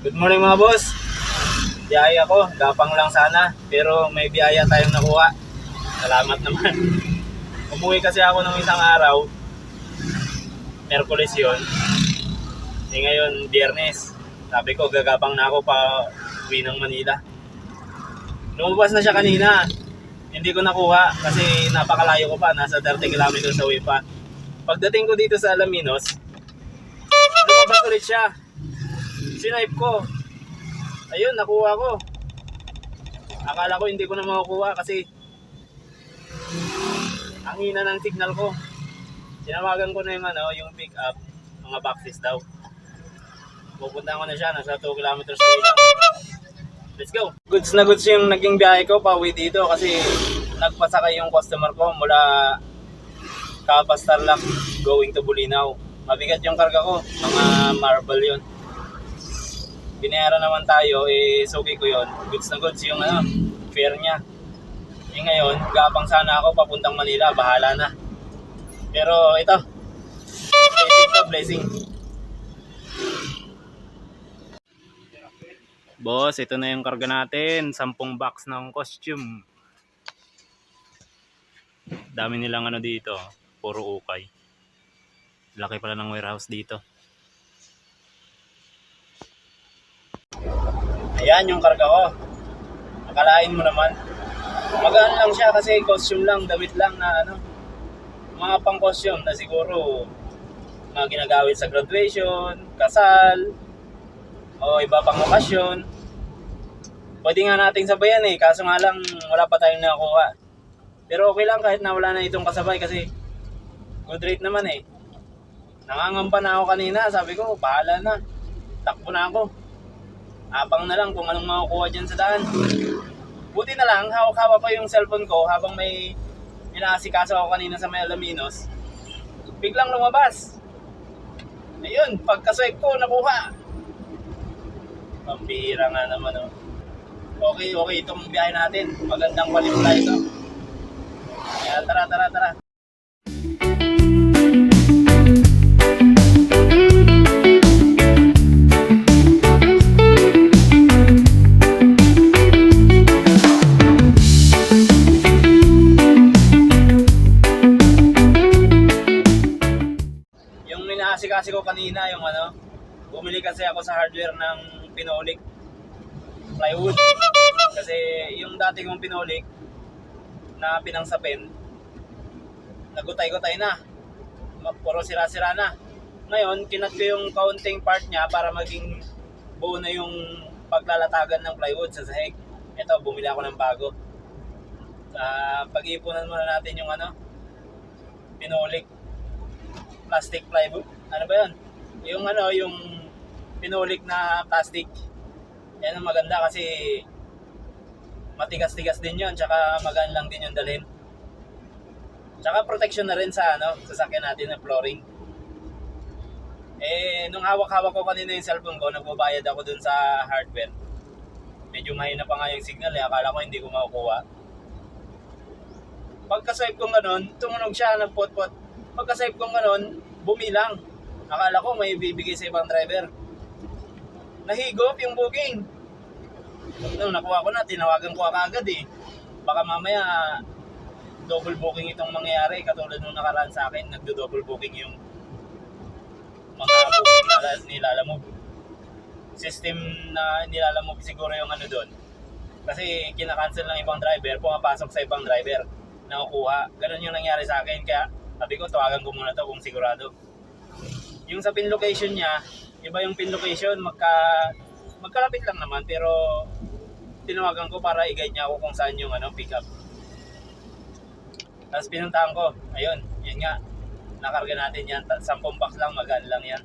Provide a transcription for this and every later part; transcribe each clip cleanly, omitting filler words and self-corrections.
Good morning mga boss. Biyaya ko, gapang lang sana. Pero may biyaya tayong nakuha. Salamat naman. Umuwi kasi ako ng isang araw. Merkulis yun. Ngayon, Biyernes. Sabi ko, gagapang na ako pa uwi ng Manila. Lumabas na siya kanina. Hindi ko nakuha kasi napakalayo ko pa. Nasa 30 kilometers away pa. Pagdating ko dito sa Alaminos, lumabas ulit siya. Sinipe ko. Ayun, nakuha ko. Akala ko hindi ko na makukuha kasi ang hina ng signal ko. Tinawagan ko na yung pick up, mga boxes daw. Pupunta ko na siya, nasa 2 kilometers away lang. Let's go! Goods na goods yung naging biyahe ko pauwi dito kasi nagpasakay yung customer ko mula Kapas Tarlac going to Bulinaw. Mabigat yung karga ko, mga marble yun. Binayaran naman tayo, suki ko yun. Goods na goods yung fare niya. Ngayon, gapang sana ako papuntang Manila, bahala na. Pero ito, blessing to, blessing. Boss, ito na yung karga natin. 10 box ng costume. Dami nilang dito, puro ukay. Laki pala ng warehouse dito. Ayan yung karga ko. Akalain mo naman. Magaan lang siya kasi costume lang, damit lang na mga pang costume na siguro mga ginagamit sa graduation, kasal, o iba pang okasyon. Pwede nga nating sabayan kaso nga lang wala pa tayong nakakuha. Pero okay lang kahit na wala na itong kasabay kasi good rate naman Nangangamba na ako kanina, sabi ko bahala na, takbo na ako. Abang na lang kung anong makukuha dyan sa daan. Buti na lang, hawak-hawak ko yung cellphone ko habang may inaasikaso ako kanina sa may Alaminos. Biglang lumabas. Ayun, pagka-swipe ko, nakuha. Pambihira nga naman Okay itong biyahe natin. Magandang palimpla ito. Kaya tara. Kasi ko kanina yung bumili kasi ako sa hardware ng pinolik plywood kasi yung dati kong pinolik na pinangsapin nagutay-gutay na, puro sira-sira na. Ngayon kinat ko yung kaunting part niya para maging buo na yung paglalatagan ng plywood sa sahig. Ito, bumili ako ng bago. Pag-iipunan muna natin yung pinolik plastic plywood. Ano ba yun? Yung pinolik na plastic. Yan ang maganda kasi matigas-tigas din yun. Tsaka magaan lang din yung dalhin. Tsaka protection na rin sa sasakyan natin na flooring. Nung hawak-hawak ko kanina yung cellphone ko, nagbabayad ako dun sa hardware. Medyo mahina pa nga yung signal akala ko hindi ko makukuha. Pagka-swipe kong ganun, tumunog siya ng pot-pot. Pagka-swipe kong ganun, bumilang. Akala ko may bibigay sa ibang driver. Nahigop yung booking. Nung nakuha ko na, tinawagan ko agad Baka mamaya double booking itong mangyayari. Katulad nung nakaraan sa akin, nagdo-double booking yung mga booking na nilalamove. System na nilalamove siguro yung doon. Kasi kinakancel ng ibang driver, pumapasok sa ibang driver. Nakukuha. Ganun yung nangyari sa akin. Kaya sabi ko, tawagan ko muna to kung sigurado. Yung sa pin location niya, iba yung pin location, magkalapit lang naman, pero tinawagan ko para i-guide niya ako kung saan yung pick up. Tapos pinuntahan ko, ayun, yun nga, nakarga natin yan, 10 box lang, magaan lang yan.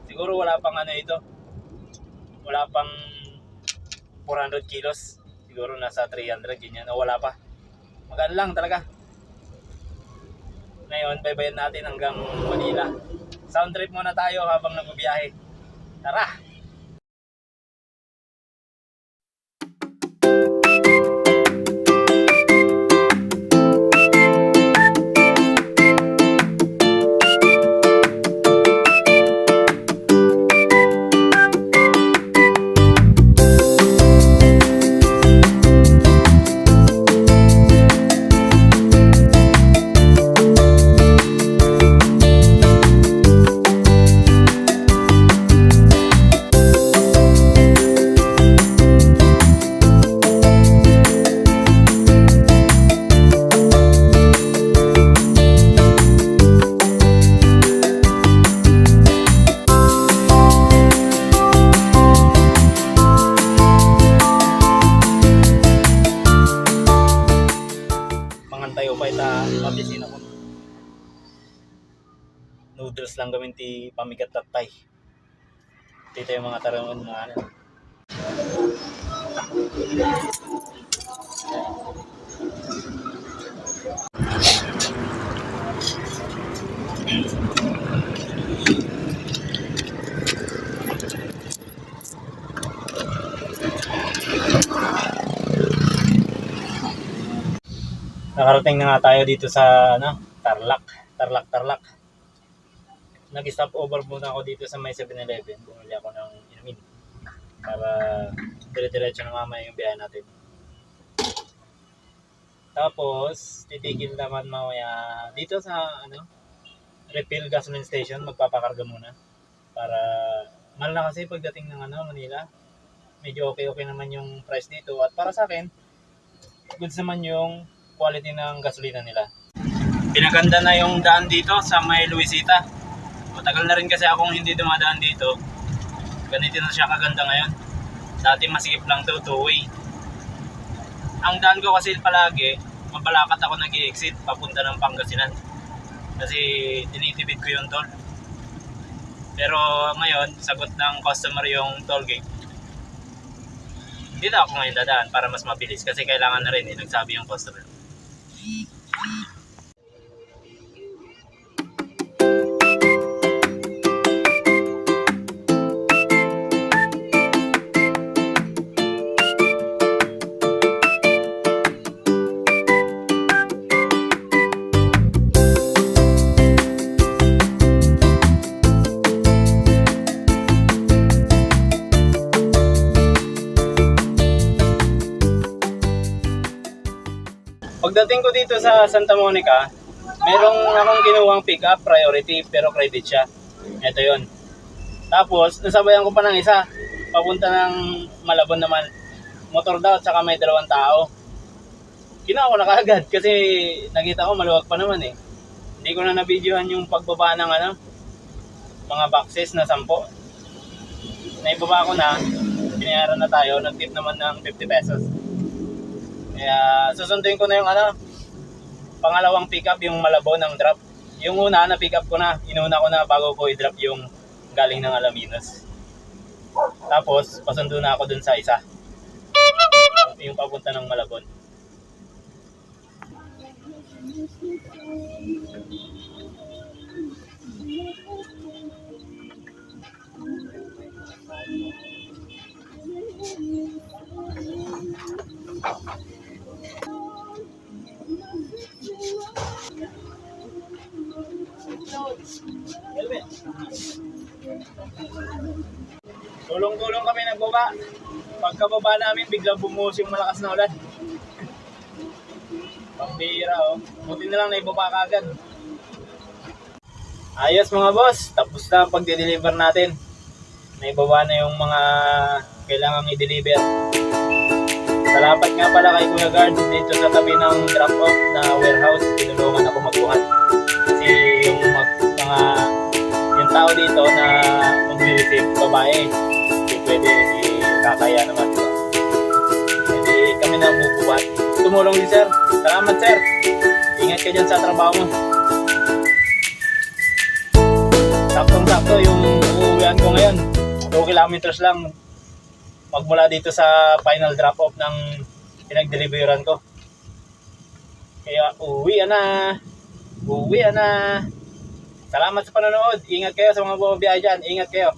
Siguro wala pang wala pang 400 kilos, siguro nasa 300, ganyan, o wala pa. Magaan lang talaga. Ngayon, baybayan natin hanggang Manila. Sound trip muna tayo habang nagbibiyahe. Tara! noodles lang gawin ti pamigat tatay. Dito yung mga tarungan mga ano. Nakarating na nga tayo dito sa ano, Tarlac. Nag-stop over muna ako dito sa may 7-Eleven. Bumili ako ng inumin para dire-diretso na mamaya yung biyahe natin. Tapos, titigil naman mamaya dito sa ano, refill gasoline station, magpapakarga muna. Para, mahal na kasi pagdating ng ano, Manila. Medyo okay naman yung price dito. At para sa akin, goods naman yung quality ng gasolina nila. Pinaganda na yung daan dito sa may Luisita. Matagal na rin kasi akong hindi dumadaan dito. Ganito na siya kaganda ngayon. Dati masikip lang to, two-way. Ang daan ko kasi palagi, mabalakat ako nag-i-exit papunta ng Pangasinan. Kasi tinitibid ko yung toll. Pero ngayon, sagot ng customer yung toll gate. Dito ako ngayon dadaan para mas mabilis kasi kailangan na rin nagsabi yung customer. Pagdating ko dito sa Santa Monica, merong akong kinuhang pick-up priority pero credit siya. Ito yon. Tapos, nasabayan ko pa ng isa. Papunta ng Malabon naman. Motor daw at saka may 2 tao. Kinuha ko na kaagad kasi nakita ko maluwag pa naman eh. Hindi ko na nabidyohan yung pagbaba ng ano, mga boxes na 10. Naibaba ko na, binayaran na tayo, nag-tip naman ng 50 pesos. Kaya susunduin ko na yung ano, pangalawang pick-up yung Malabon ng drop. Yung una na pick-up ko na, inuna ko na bago ko i-drop yung galing ng Alaminos. Tapos pasundo na ako dun sa isa, yung papunta ng Malabon. Tulong-tulong kami nagbaba. Pagkababa namin, biglang bumuhos yung malakas na ulan. Pambira oh. Buti na lang naibaba kagad. Ayos mga boss, tapos na ang pag-deliver natin. Naibaba na yung mga kailangang i-deliver. Salamat nga pala kay Kuya Guard dito sa tabi ng drop-off na warehouse. Tinulungan ako magbuhat. Kasi yung yung tao dito na mag-receive babae, hindi pwede, hindi kakaya naman. Hindi kami na bubuhat. Tumulong din sir. Salamat sir. Ingat ka dyan sa trabaho mo. Saktong-sakto yung uuwian ko ngayon. 2 kilometers lang magmula dito sa final drop-off ng pinag-deliveran ko. Kaya uwi na. Salamat sa panonood. Ingat kayo sa mga bumabiyahe dyan. Ingat kayo.